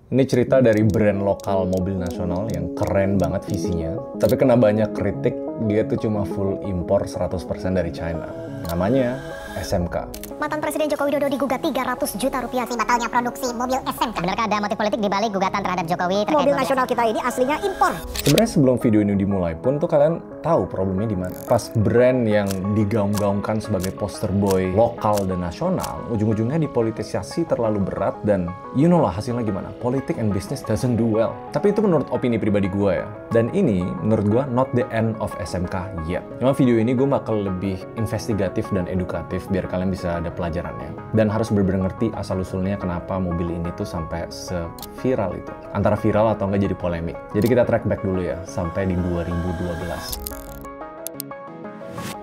Ini cerita dari brand lokal mobil nasional yang keren banget visinya. Tapi kena banyak kritik, dia tuh cuma full impor 100% dari China. Namanya SMK. Mantan Presiden Joko Widodo digugat 300 juta rupiah batalnya produksi mobil SMK. Benarkah ada motif politik di balik gugatan terhadap Jokowi terkait Mobil nasional kita ini aslinya impor. Sebenarnya sebelum video ini dimulai pun tuh kalian tahu problemnya di mana. Pas brand yang digaung-gaungkan sebagai poster boy lokal dan nasional, ujung-ujungnya dipolitisasi terlalu berat dan you know lah hasilnya gimana. Politik and business doesn't do well. Tapi itu menurut opini pribadi gue ya. Dan ini menurut gue not the end of SMK yet. Cuma video ini gue bakal lebih investigatif dan edukatif biar kalian bisa ada pelajarannya. Dan harus benar-benar ngerti asal-usulnya kenapa mobil ini tuh sampai se-viral itu. Antara viral atau enggak jadi polemik. Jadi kita track back dulu ya, sampai di 2012.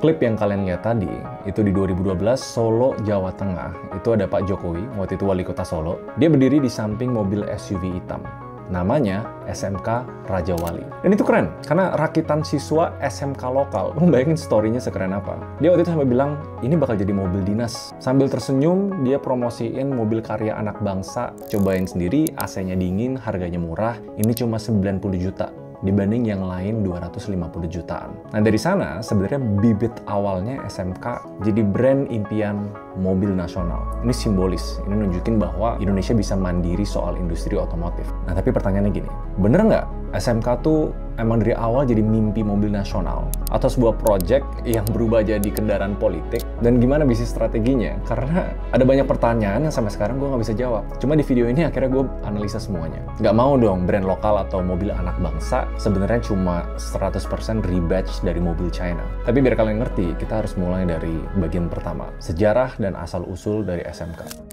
Klip yang kalian lihat tadi, itu di 2012 Solo, Jawa Tengah. Itu ada Pak Jokowi, waktu itu wali kota Solo. Dia berdiri di samping mobil SUV hitam. Namanya SMK Raja Wali. Dan itu keren, karena rakitan siswa SMK lokal. Lu bayangin story-nya sekeren apa. Dia waktu itu sampai bilang, ini bakal jadi mobil dinas. Sambil tersenyum, dia promosiin mobil karya anak bangsa. Cobain sendiri, AC-nya dingin, harganya murah. Ini cuma 90 juta. Dibanding yang lain 250 jutaan. Nah dari sana sebenarnya bibit awalnya SMK jadi brand impian mobil nasional. Ini simbolis, ini nunjukin bahwa Indonesia bisa mandiri soal industri otomotif. Nah tapi pertanyaannya gini, bener nggak SMK tuh emang dari awal jadi mimpi mobil nasional? Atau sebuah project yang berubah jadi kendaraan politik? Dan gimana bisnis strateginya? Karena ada banyak pertanyaan yang sampai sekarang gue nggak bisa jawab. Cuma di video ini akhirnya gue analisa semuanya. Nggak mau dong brand lokal atau mobil anak bangsa sebenarnya cuma 100% rebatch dari mobil China. Tapi biar kalian ngerti, kita harus mulai dari bagian pertama. Sejarah dan asal-usul dari SMK.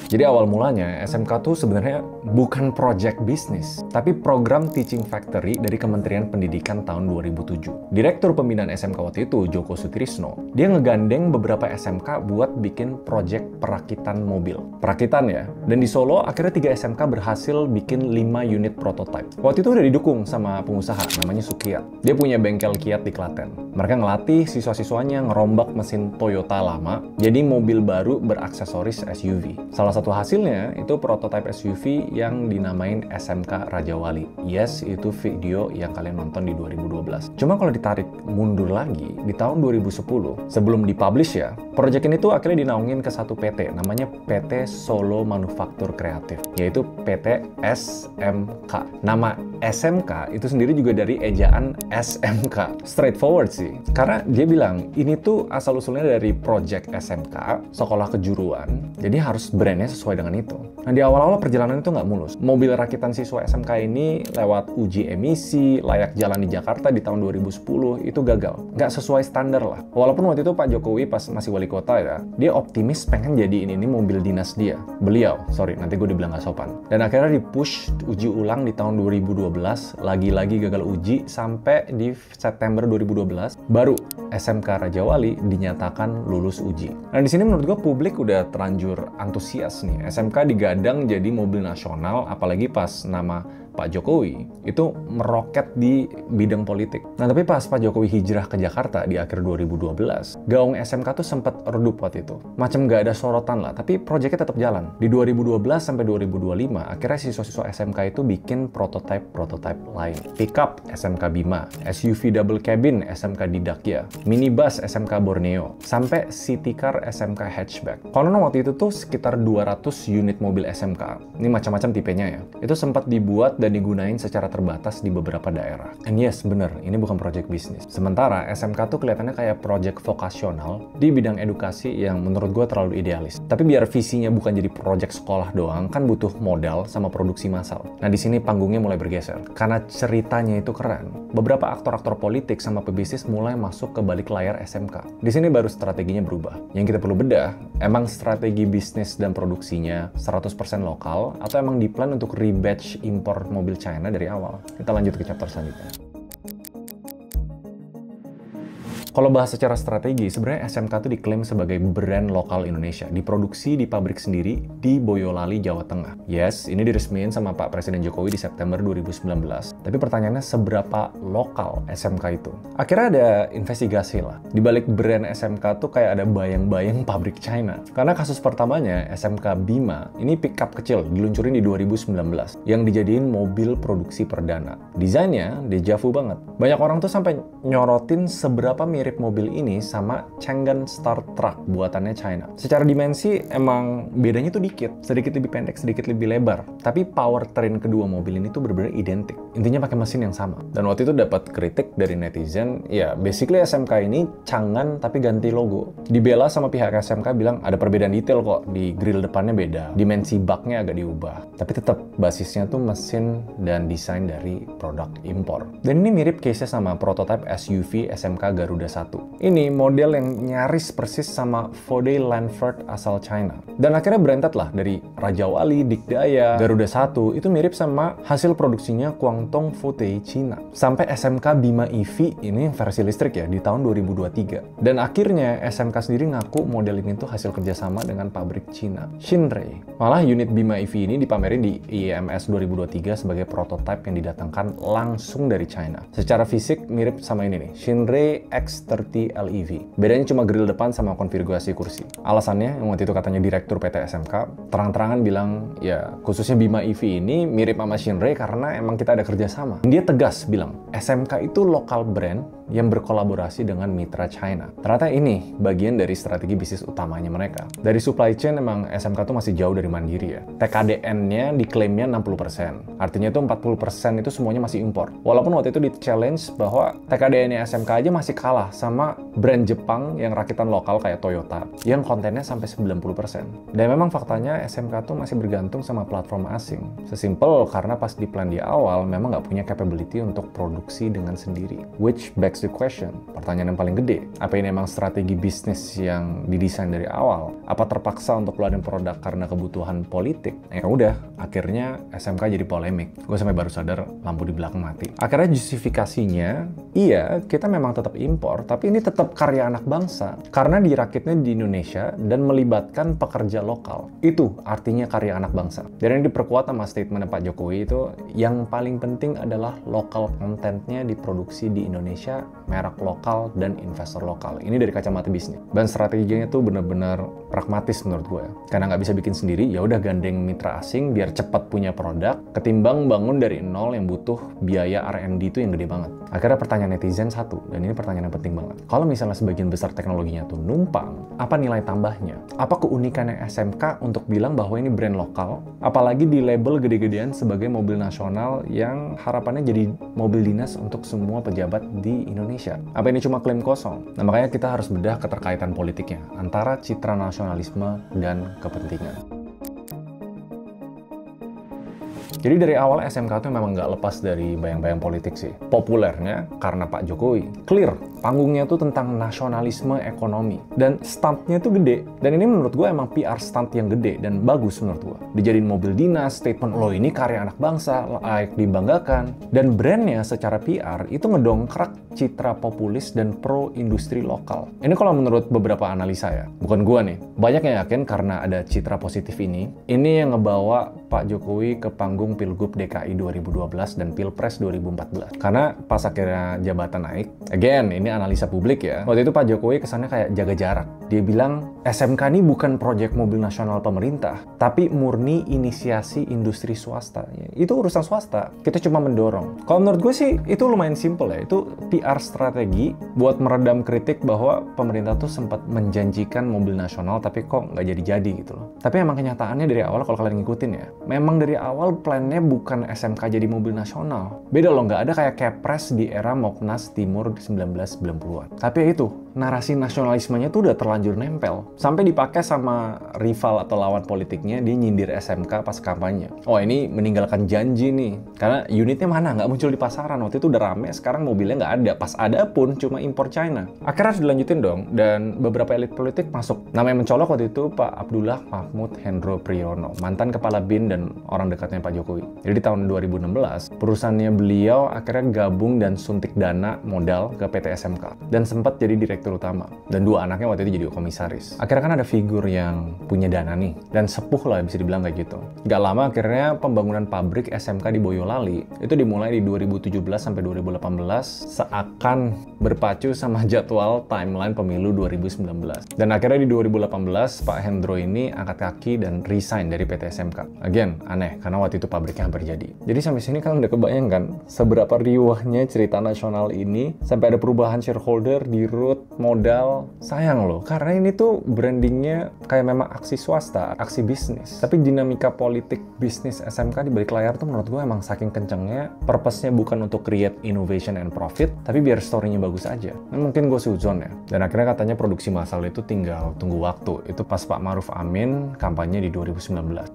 Jadi awal mulanya SMK tuh sebenarnya bukan project bisnis, tapi program teaching factory dari Kementerian Pendidikan tahun 2007. Direktur pembinaan SMK waktu itu, Joko Sutrisno, dia ngegandeng beberapa SMK buat bikin project perakitan mobil. Perakitan ya. Dan di Solo akhirnya 3 SMK berhasil bikin 5 unit prototype. Waktu itu udah didukung sama pengusaha namanya Sukiat. Dia punya bengkel Kiat di Klaten. Mereka ngelatih siswa-siswanya ngerombak mesin Toyota lama jadi mobil baru beraksesoris SUV. Salah satu hasilnya itu prototipe SUV yang dinamain SMK Raja Wali. Yes, itu video yang kalian nonton di 2012. Cuma kalau ditarik mundur lagi, di tahun 2010, sebelum dipublish ya, proyek ini tuh akhirnya dinaungin ke satu PT, namanya PT Solo Manufaktur Kreatif, yaitu PT SMK. Nama SMK itu sendiri juga dari ejaan SMK. Straightforward sih. Karena dia bilang, ini tuh asal-usulnya dari project SMK, sekolah kejuruan, jadi harus brandnya sesuai dengan itu. Nah di awal-awal perjalanan itu nggak mulus. Mobil rakitan siswa SMK ini lewat uji emisi, layak jalan di Jakarta di tahun 2010, itu gagal. Nggak sesuai standar lah. Walaupun waktu itu Pak Jokowi pas masih wali kota ya, dia optimis pengen jadiin ini mobil dinas dia. Nanti gue dibilang nggak sopan. Dan akhirnya di-push uji ulang di tahun 2012, lagi-lagi gagal uji, sampai di September 2012, baru SMK Raja Wali dinyatakan lulus uji. Nah di sini menurut gue publik udah terlanjur antusias nih. SMK digadang jadi mobil nasional, apalagi pas nama Pak Jokowi itu meroket di bidang politik. Nah tapi pas Pak Jokowi hijrah ke Jakarta di akhir 2012, gaung SMK tuh sempat redup waktu itu. Macam nggak ada sorotan lah, tapi proyeknya tetap jalan. Di 2012 sampai 2025, akhirnya siswa-siswa SMK itu bikin prototype lain. Pickup SMK Bima, SUV double cabin SMK Didakya, minibus SMK Borneo, sampai city car SMK Hatchback. Konon waktu itu tuh sekitar 200 unit mobil SMK. Ini macam-macam tipenya ya. Itu sempat dibuat dan digunain secara terbatas di beberapa daerah. And yes, bener, ini bukan project bisnis. Sementara SMK tuh kelihatannya kayak project vokasional di bidang edukasi yang menurut gue terlalu idealis. Tapi biar visinya bukan jadi project sekolah doang, kan butuh modal sama produksi massal. Nah di sini panggungnya mulai bergeser. Karena ceritanya itu keren, beberapa aktor-aktor politik sama pebisnis mulai masuk ke balik layar SMK. Di sini baru strateginya berubah. Yang kita perlu bedah, emang strategi bisnis dan produksinya 100% lokal, atau emang diplan untuk rebatch impor mobil China dari awal. Kita lanjut ke chapter selanjutnya. Kalau bahas secara strategi, sebenarnya SMK itu diklaim sebagai brand lokal Indonesia, diproduksi di pabrik sendiri di Boyolali, Jawa Tengah. Yes, ini diresmiin sama Pak Presiden Jokowi di September 2019. Tapi pertanyaannya seberapa lokal SMK itu? Akhirnya ada investigasi lah. Di balik brand SMK tuh kayak ada bayang-bayang pabrik China. Karena kasus pertamanya, SMK Bima, ini pickup kecil, diluncurin di 2019, yang dijadiin mobil produksi perdana. Desainnya deja vu banget. Banyak orang tuh sampai nyorotin seberapa mirip mobil ini sama Chang'an Star Truck buatannya China. Secara dimensi emang bedanya tuh dikit, sedikit lebih pendek, sedikit lebih lebar. Tapi powertrain kedua mobil ini tuh benar-benar identik. Intinya pakai mesin yang sama. Dan waktu itu dapat kritik dari netizen, ya basically SMK ini Chang'an tapi ganti logo. Dibela sama pihak SMK bilang ada perbedaan detail kok, di grill depannya beda, dimensi baknya agak diubah. Tapi tetap basisnya tuh mesin dan desain dari produk impor. Dan ini mirip case-nya sama prototipe SUV SMK Garuda 1. Ini model yang nyaris persis sama Fode Lanford asal China. Dan akhirnya berentet lah dari Raja Wali, Dikdaya, Garuda 1 itu mirip sama hasil produksinya Guangdong Fode Cina. Sampai SMK Bima EV ini versi listrik ya di tahun 2023. Dan akhirnya SMK sendiri ngaku model ini tuh hasil kerjasama dengan pabrik Cina, Xinrei. Malah unit Bima EV ini dipamerin di IEMS 2023 sebagai prototipe yang didatangkan langsung dari China. Secara fisik mirip sama ini nih, Xinrei X30 LEV. Bedanya cuma grill depan sama konfigurasi kursi. Alasannya, yang waktu itu katanya Direktur PT SMK, terang-terangan bilang, ya khususnya Bima EV ini mirip sama Xinrei karena emang kita ada kerjasama. Dia tegas bilang, SMK itu lokal brand yang berkolaborasi dengan mitra China. Ternyata ini bagian dari strategi bisnis utamanya mereka. Dari supply chain emang SMK tuh masih jauh dari mandiri ya. TKDN-nya diklaimnya 60%. Artinya tuh 40% itu semuanya masih impor. Walaupun waktu itu di-challenge bahwa TKDN-nya SMK aja masih kalah sama brand Jepang yang rakitan lokal kayak Toyota yang kontennya sampai 90%. Dan memang faktanya SMK tuh masih bergantung sama platform asing. Sesimpel karena pas di plan di awal memang nggak punya capability untuk produksi dengan sendiri. Which begs the question, pertanyaan yang paling gede, apa ini emang strategi bisnis yang didesain dari awal? Apa terpaksa untuk keluarin produk karena kebutuhan politik? Ya udah, akhirnya SMK jadi polemik. Gue sampai baru sadar lampu di belakang mati. Akhirnya justifikasinya, iya kita memang tetap impor, tapi ini tetap karya anak bangsa karena dirakitnya di Indonesia dan melibatkan pekerja lokal. Itu artinya karya anak bangsa. Dan ini diperkuat sama statement Pak Jokowi itu, yang paling penting adalah lokal kontennya diproduksi di Indonesia, merek lokal dan investor lokal. Ini dari kacamata bisnis. Dan strateginya tuh bener-bener pragmatis menurut gue. Karena nggak bisa bikin sendiri, ya udah gandeng mitra asing biar cepat punya produk, ketimbang bangun dari nol yang butuh biaya R&D itu yang gede banget. Akhirnya pertanyaan netizen satu, dan ini pertanyaan yang penting banget. Kalau misalnya sebagian besar teknologinya tuh numpang, apa nilai tambahnya? Apa keunikannya SMK untuk bilang bahwa ini brand lokal? Apalagi di label gede-gedean sebagai mobil nasional yang harapannya jadi mobil dinas untuk semua pejabat di Indonesia. Apa ini cuma klaim kosong? Nah makanya kita harus bedah keterkaitan politiknya antara citra nasionalisme dan kepentingan. Jadi dari awal SMK itu memang nggak lepas dari bayang-bayang politik sih. Populernya karena Pak Jokowi. Clear, panggungnya tuh tentang nasionalisme ekonomi. Dan stuntnya tuh gede. Dan ini menurut gue emang PR stunt yang gede dan bagus menurut gue. Dijadiin mobil dinas, statement lo ini karya anak bangsa, layak dibanggakan. Dan brandnya secara PR itu ngedongkrak citra populis dan pro industri lokal. Ini kalau menurut beberapa analisa ya, bukan gue nih. Banyak yang yakin karena ada citra positif ini yang ngebawa Pak Jokowi ke panggung Pilgub DKI 2012 dan Pilpres 2014. Karena pas akhirnya jabatan naik, again, ini analisa publik ya, waktu itu Pak Jokowi kesannya kayak jaga jarak. Dia bilang, SMK ini bukan proyek mobil nasional pemerintah, tapi murni inisiasi industri swasta. Itu urusan swasta, kita cuma mendorong. Kalau menurut gue sih, itu lumayan simple ya. Itu PR strategi buat meredam kritik bahwa pemerintah tuh sempat menjanjikan mobil nasional, tapi kok nggak jadi-jadi gitu loh. Tapi emang kenyataannya dari awal, kalau kalian ngikutin ya, memang dari awal plannya bukan SMK jadi mobil nasional. Beda loh, nggak ada kayak Kepres di era Moknas Timur 1990-an. Tapi ya itu, narasi nasionalismenya tuh udah terlanjur nempel. Sampai dipakai sama rival atau lawan politiknya, dia nyindir SMK pas kampanye. Oh ini meninggalkan janji nih. Karena unitnya mana? Nggak muncul di pasaran. Waktu itu udah rame, sekarang mobilnya nggak ada. Pas ada pun cuma impor China. Akhirnya harus dilanjutin dong. Dan beberapa elit politik masuk. Nama yang mencolok waktu itu Pak Abdullah Mahmud Hendro Priyono, mantan kepala BIN dan orang dekatnya Pak Jokowi. Jadi di tahun 2016, perusahaannya beliau akhirnya gabung dan suntik dana modal ke PT SMK SMK dan sempat jadi direktur utama. Dan 2 anaknya waktu itu jadi komisaris. Akhirnya kan ada figur yang punya dana nih dan sepuh lah bisa dibilang kayak gitu. Gak lama akhirnya pembangunan pabrik SMK di Boyolali itu dimulai di 2017 sampai 2018 seakan berpacu sama jadwal timeline pemilu 2019. Dan akhirnya di 2018 Pak Hendro ini angkat kaki dan resign dari PT SMK. Again, aneh karena waktu itu pabriknya hampir jadi. Jadi sampai sini kan udah kebayangkan seberapa riuhnya cerita nasional ini sampai ada perubahan shareholder, dirut, modal. Sayang loh, karena ini tuh brandingnya kayak memang aksi swasta, aksi bisnis. Tapi dinamika politik bisnis SMK di balik layar tuh menurut gue emang saking kencengnya, purpose-nya bukan untuk create innovation and profit, tapi biar story-nya bagus aja. Nah, mungkin gue suzon ya. Dan akhirnya katanya produksi massal itu tinggal tunggu waktu. Itu pas Pak Ma'ruf Amin kampanye di 2019.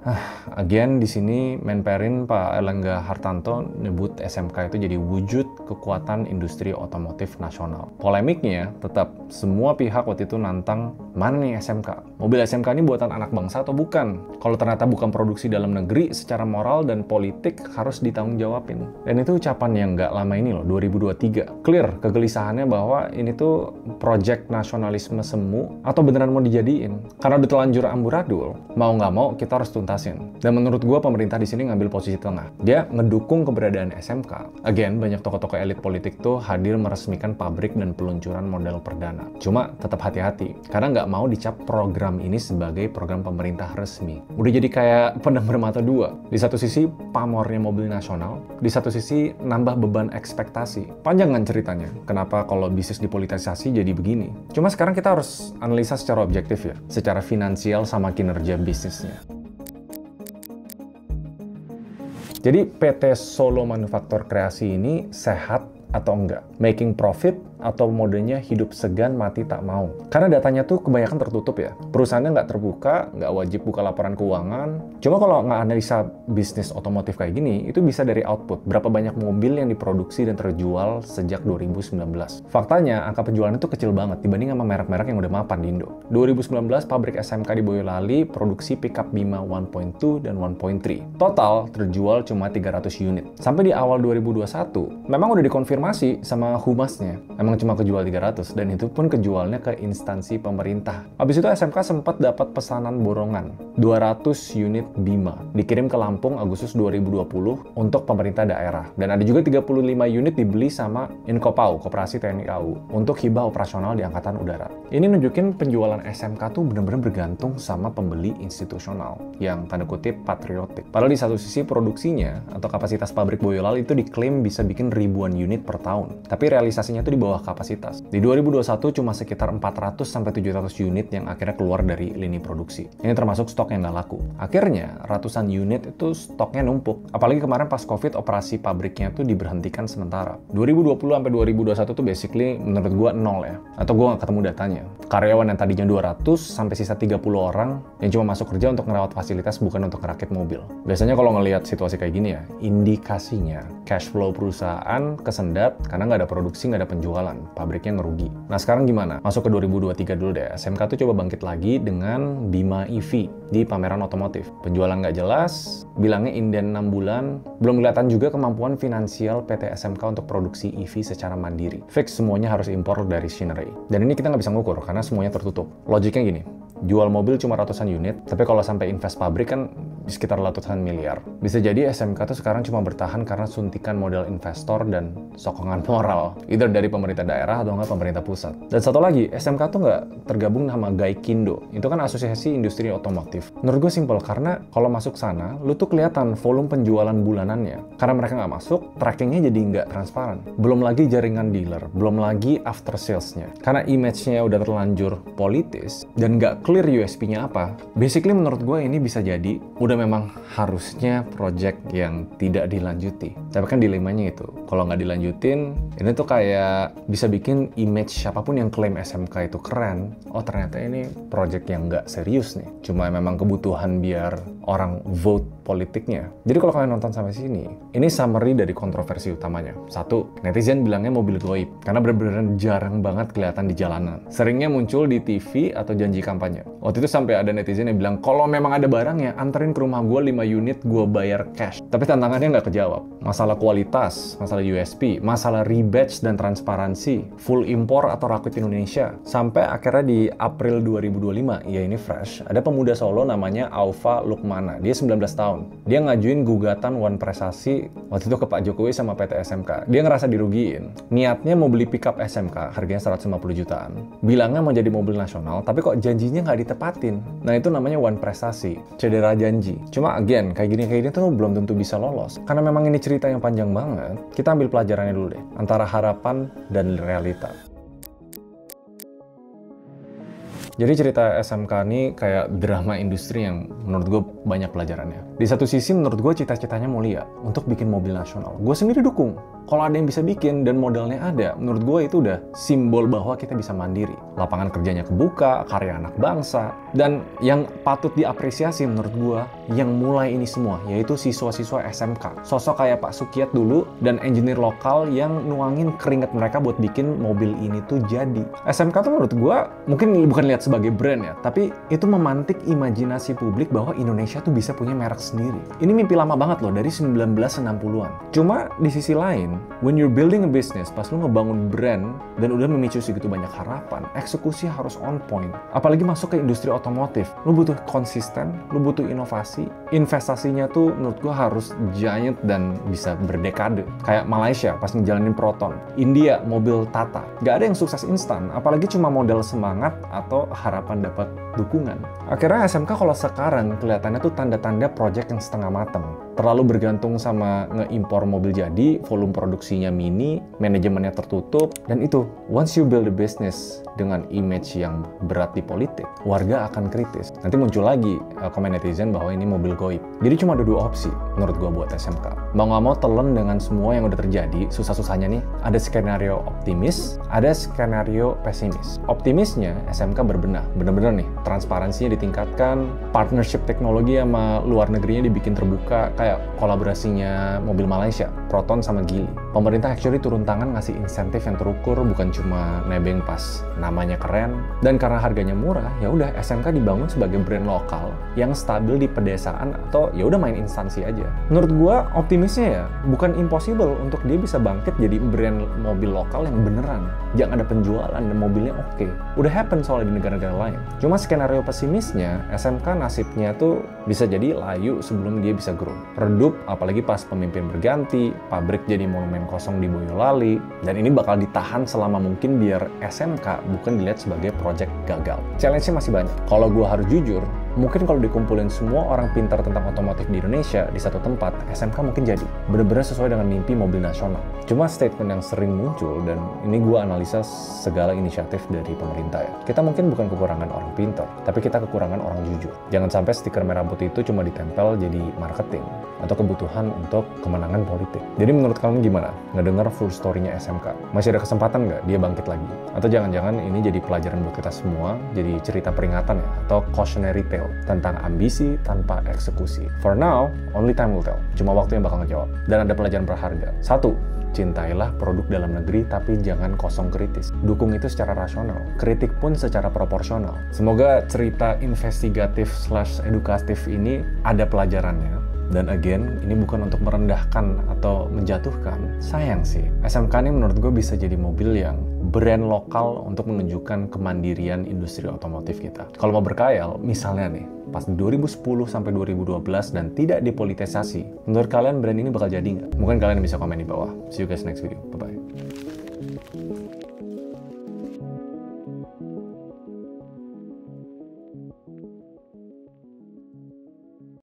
Again di sini Menperin Pak Erlangga Hartarto nyebut SMK itu jadi wujud kekuatan industri otomotif nasional. Polemiknya tetap semua pihak waktu itu nantang, mana nih SMK? Mobil SMK ini buatan anak bangsa atau bukan? Kalau ternyata bukan produksi dalam negeri, secara moral dan politik harus ditanggungjawabin. Dan itu ucapan yang nggak lama ini loh, 2023. Clear kegelisahannya bahwa ini tuh project nasionalisme semu atau beneran mau dijadiin. Karena udah telanjur amburadul, mau nggak mau kita harus tuntasin. Dan menurut gue pemerintah di sini ngambil posisi tengah. Dia ngedukung keberadaan SMK. Again, banyak tokoh-tokoh elit politik tuh hadir meresmikan pabrik dan peluncuran model perdana. Cuma tetap hati-hati, karena nggak mau dicap program ini sebagai program pemerintah resmi. Udah jadi kayak pedang bermata dua. Di satu sisi pamornya mobil nasional, di satu sisi nambah beban ekspektasi. Panjang kan ceritanya, kenapa kalau bisnis dipolitisasi jadi begini. Cuma sekarang kita harus analisa secara objektif ya, secara finansial sama kinerja bisnisnya. Jadi PT Solo Manufaktur Kreasi ini sehat atau enggak? Making profit atau modenya hidup segan mati tak mau? Karena datanya tuh kebanyakan tertutup ya. Perusahaannya nggak terbuka, nggak wajib buka laporan keuangan. Cuma kalau nggak analisa bisnis otomotif kayak gini, itu bisa dari output. Berapa banyak mobil yang diproduksi dan terjual sejak 2019. Faktanya, angka penjualan itu kecil banget dibanding sama merek-merek yang udah mapan di Indo. 2019, pabrik SMK di Boyolali produksi pickup Bima 1.2 dan 1.3. Total terjual cuma 300 unit. Sampai di awal 2021, memang udah dikonfirmasi sama humasnya. Emang cuma kejual 300 dan itu pun kejualnya ke instansi pemerintah. Habis itu SMK sempat dapat pesanan borongan 200 unit Bima dikirim ke Lampung Agustus 2020 untuk pemerintah daerah. Dan ada juga 35 unit dibeli sama Inkopau, Koperasi TNI AU, untuk hibah operasional di Angkatan Udara. Ini nunjukin penjualan SMK tuh bener-bener bergantung sama pembeli institusional yang tanda kutip patriotik. Padahal di satu sisi produksinya atau kapasitas pabrik Boyolali itu diklaim bisa bikin ribuan unit per tahun. Tapi realisasinya tuh di bawah kapasitas. Di 2021 cuma sekitar 400-700 unit yang akhirnya keluar dari lini produksi. Ini termasuk stok yang nggak laku. Akhirnya, ratusan unit itu stoknya numpuk. Apalagi kemarin pas COVID, operasi pabriknya tuh diberhentikan sementara. 2020 sampai 2021 tuh basically menurut gua nol ya. Atau gua nggak ketemu datanya. Karyawan yang tadinya 200 sampai sisa 30 orang yang cuma masuk kerja untuk ngerawat fasilitas bukan untuk ngerakit mobil. Biasanya kalau ngelihat situasi kayak gini ya, indikasinya cash flow perusahaan kesendat karena nggak ada produksi, nggak ada penjualan. Pabriknya ngerugi. Nah sekarang gimana? Masuk ke 2023 dulu deh. SMK tuh coba bangkit lagi dengan Bima EV di pameran otomotif. Penjualan nggak jelas, bilangnya inden 6 bulan, belum kelihatan juga kemampuan finansial PT SMK untuk produksi EV secara mandiri. Fix semuanya harus impor dari Shinrei. Dan ini kita nggak bisa ngukur karena semuanya tertutup. Logiknya gini, jual mobil cuma ratusan unit, tapi kalau sampai invest pabrik kan di sekitar ratusan miliar. Bisa jadi SMK tuh sekarang cuma bertahan karena suntikan modal investor dan sokongan moral, either dari pemerintah daerah atau nggak pemerintah pusat. Dan satu lagi, SMK tuh nggak tergabung sama Gaikindo. Itu kan asosiasi industri otomotif. Menurut gue simpel, karena kalau masuk sana, lu tuh kelihatan volume penjualan bulanannya. Karena mereka nggak masuk, trackingnya jadi nggak transparan. Belum lagi jaringan dealer, belum lagi after sales-nya. Karena image-nya udah terlanjur politis, dan nggak clear USP-nya apa. Basically menurut gue ini bisa jadi udah memang harusnya project yang tidak dilanjuti. Tapi kan dilemanya itu, kalau nggak dilanjutin, ini tuh kayak bisa bikin image siapapun yang klaim SMK itu keren, oh ternyata ini project yang nggak serius nih. Cuma memang kebutuhan biar orang vote politiknya. Jadi kalau kalian nonton sampai sini, ini summary dari kontroversi utamanya. 1, netizen bilangnya mobil goib, karena benar-benar jarang banget kelihatan di jalanan. Seringnya muncul di TV atau janji kampanye. Waktu itu sampai ada netizen yang bilang, kalau memang ada barangnya, anterin ke ke rumah gue 5 unit, gue bayar cash. Tapi tantangannya nggak kejawab. Masalah kualitas, masalah USP, masalah rebates dan transparansi, full impor atau rakit Indonesia. Sampai akhirnya di April 2025, ya ini fresh, ada pemuda Solo namanya Aufa Lukmana. Dia 19 tahun. Dia ngajuin gugatan One Prestasi waktu itu ke Pak Jokowi sama PT SMK. Dia ngerasa dirugiin. Niatnya mau beli pickup SMK, harganya 150 jutaan. Bilangnya mau jadi mobil nasional, tapi kok janjinya nggak ditepatin. Nah itu namanya One Prestasi, cedera janji. Cuma again, kayak gini tuh belum tentu bisa lolos. Karena memang ini cerita yang panjang banget, kita ambil pelajarannya dulu deh, antara harapan dan realita. Jadi cerita SMK ini kayak drama industri yang menurut gue banyak pelajarannya. Di satu sisi menurut gue cita-citanya mulia untuk bikin mobil nasional. Gue sendiri dukung. Kalau ada yang bisa bikin dan modalnya ada, menurut gue itu udah simbol bahwa kita bisa mandiri. Lapangan kerjanya kebuka, karya anak bangsa. Dan yang patut diapresiasi menurut gue, yang mulai ini semua, yaitu siswa-siswa SMK. Sosok kayak Pak Sukiat dulu dan engineer lokal yang nuangin keringat mereka buat bikin mobil ini tuh jadi. SMK tuh menurut gue, mungkin bukan lihat sebagai brand ya, tapi itu memantik imajinasi publik bahwa Indonesia tuh bisa punya merek sendiri. Ini mimpi lama banget loh, dari 1960-an. Cuma di sisi lain, when you're building a business, pas lu ngebangun brand dan udah memicu segitu banyak harapan, eksekusi harus on point. Apalagi masuk ke industri otomotif, lu butuh konsisten, lu butuh inovasi, investasinya tuh menurut gua harus giant dan bisa berdekade. Kayak Malaysia pas ngejalanin Proton, India mobil Tata. Gak ada yang sukses instan, apalagi cuma modal semangat atau harapan dapat dukungan. Akhirnya SMK kalau sekarang kelihatannya tuh tanda-tanda project yang setengah mateng. Terlalu bergantung sama ngeimpor mobil jadi, volume produksinya mini, manajemennya tertutup, dan itu, once you build a business dengan image yang berat di politik, warga akan kritis. Nanti muncul lagi komen netizen bahwa ini mobil goib. Jadi cuma ada dua opsi menurut gua buat SMK. Mau nggak mau telan dengan semua yang udah terjadi, susah-susahnya nih, ada skenario optimis, ada skenario pesimis. Optimisnya, SMK berbenah, bener-bener nih, transparansinya ditingkatkan, partnership teknologi sama luar negerinya dibikin terbuka, kayak kolaborasinya mobil Malaysia, Proton sama Geely. Pemerintah actually turun tangan ngasih insentif yang terukur, bukan cuma nebeng pas namanya keren. Dan karena harganya murah, ya udah SMK dibangun sebagai brand lokal yang stabil di pedesaan atau ya udah main instansi aja. Menurut gua optimisnya ya bukan impossible untuk dia bisa bangkit jadi brand mobil lokal yang beneran, yang ada penjualan dan mobilnya oke. Udah happen soalnya di negara-negara lain. Cuma skenario pesimisnya, SMK nasibnya tuh bisa jadi layu sebelum dia bisa grow. Redup, apalagi pas pemimpin berganti, pabrik jadi monumen kosong di Boyolali, dan ini bakal ditahan selama mungkin biar SMK bukan dilihat sebagai project gagal. Challenge-nya masih banyak. Kalau gua harus jujur, mungkin kalau dikumpulin semua orang pintar tentang otomotif di Indonesia di satu tempat, SMK mungkin jadi. Bener-bener sesuai dengan mimpi mobil nasional. Cuma statement yang sering muncul, dan ini gua analisa segala inisiatif dari pemerintah ya. Kita mungkin bukan kekurangan orang pintar, tapi kita kekurangan orang jujur. Jangan sampai stiker merah putih itu cuma ditempel jadi marketing atau kebutuhan untuk kemenangan politik. Jadi menurut kalian gimana? Ngedengar full story-nya SMK? Masih ada kesempatan nggak dia bangkit lagi? Atau jangan-jangan ini jadi pelajaran buat kita semua, jadi cerita peringatan ya, atau cautionary tale tentang ambisi tanpa eksekusi. For now, only time will tell. Cuma waktu yang bakal ngejawab. Dan ada pelajaran berharga. 1. Cintailah produk dalam negeri tapi jangan kosong kritis. Dukung itu secara rasional, kritik pun secara proporsional. Semoga cerita investigatif/edukatif ini ada pelajarannya. Dan again, ini bukan untuk merendahkan atau menjatuhkan. Sayang sih, SMK ini menurut gue bisa jadi mobil yang brand lokal untuk menunjukkan kemandirian industri otomotif kita. Kalau mau berkhayal, misalnya nih, pas 2010 sampai 2012 dan tidak dipolitisasi, menurut kalian brand ini bakal jadi nggak? Mungkin kalian bisa komen di bawah. See you guys next video. Bye-bye.